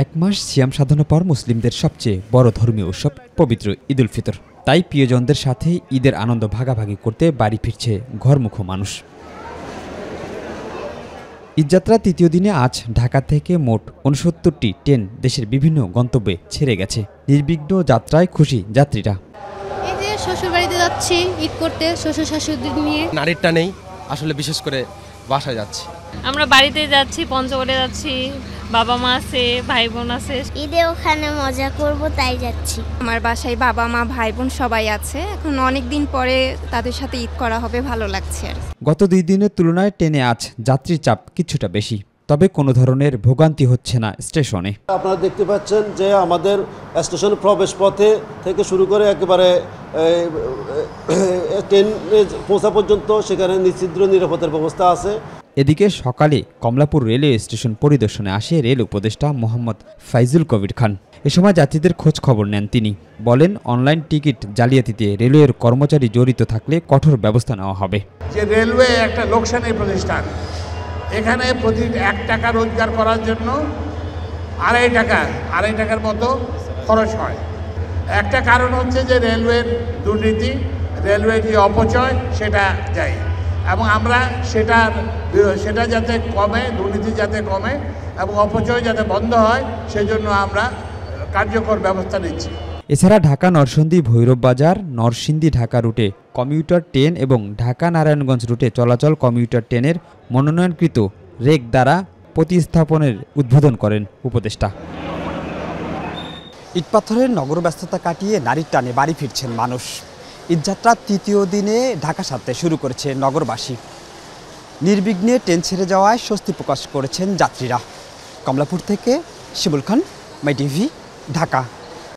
এক মাস সিয়াম সাধনার পর মুসলিমদের সবচেয়ে বড় ধর্মীয় উৎসব পবিত্র ঈদ উল ফিতর। তাই প্রিয়জনদের সাথে ঈদের আনন্দ ভাগাভাগি করতে বাড়ি ফিরছে ঘরমুখো মানুষ। ঈদযাত্রার তৃতীয় দিনে আজ ঢাকা থেকে মোট ৬৯টি ট্রেন দেশের বিভিন্ন গন্তব্যে ছেড়ে গেছে। নির্বিঘ্ন যাত্রায় খুশি যাত্রীরা। এই যে শ্বশুর বাড়িতে যাচ্ছি ঈদ করতে, শ্বশুর শাশুড়ি নিয়ে। নারীর টানেই আসলে বিশেষ করে বাসায় যাচ্ছি। আমরা বাড়িতে যাচ্ছি, পঞ্চগড়ে যাচ্ছি, বাবা মা আছে, ভাই বোন আছে। ঈদে ওখানে মজা করব তাই যাচ্ছি। আমার বাসায় বাবা মা ভাই বোন সবাই আছে। এখন অনেক দিন পরে তাদের সাথে ঈদ করা হবে, ভালো লাগছে আর। গত 2 দিনের তুলনায় ট্রেনে আজ যাত্রীর চাপ কিছুটা বেশি, তবে কোনো ধরনের ভোগান্তি হচ্ছে না স্টেশনে। আপনারা দেখতে পাচ্ছেন যে আমাদের স্টেশনের প্রবেশ পথে থেকে শুরু করে একেবারে ট্রেন পৌঁছা পর্যন্ত সেখানে নিশ্চিদ্র নিরাপত্তার ব্যবস্থা আছে। এদিকে সকালে কমলাপুর রেলওয়ে স্টেশন পরিদর্শনে আসে রেল উপদেষ্টা মোহাম্মদ ফাইজুল কবির খান। এ সময় যাত্রীদের খোঁজ খবর নেন তিনি। বলেন, অনলাইন টিকিট জালিয়াতিতে রেলওয়ের কর্মচারী জড়িত থাকলে কঠোর ব্যবস্থা নেওয়া হবে। যে রেলওয়ে একটা লোকসানী প্রতিষ্ঠান, এখানে প্রতি 1 টাকা রোজগার করার জন্য আড়াই টাকার মতো খরচ হয়। একটা কারণ হচ্ছে যে রেলওয়ের দুর্নীতি, রেলওয়ের যে অপচয় সেটা যায়, এবং আমরা সেটা যাতে কমে, দুর্নীতি যাতে কমে এবং অপচয় যাতে বন্ধ হয়, সেই জন্য আমরা কার্যকর ব্যবস্থা নিচ্ছি। এছাড়া ঢাকা নরসিংদী ভৈরব বাজার, নরসিংদী ঢাকা রুটে কমিউটার ট্রেন এবং ঢাকা নারায়ণগঞ্জ রুটে চলাচল কমিউটার ট্রেনের মনোনয়নকৃত রেক দ্বারা প্রতিস্থাপনের উদ্বোধন করেন উপদেষ্টা। ইটপাথরের নগর ব্যস্ততা কাটিয়ে নারীর টানে বাড়ি ফিরছেন মানুষ। ঈদযাত্রার তৃতীয় দিনে ঢাকা ছাড়তে শুরু করেছে নগরবাসী। নির্বিঘ্নে ট্রেন ছেড়ে যাওয়ায় স্বস্তি প্রকাশ করেছেন যাত্রীরা। কমলাপুর থেকে শিমুল খান, মাই টিভি, ঢাকা।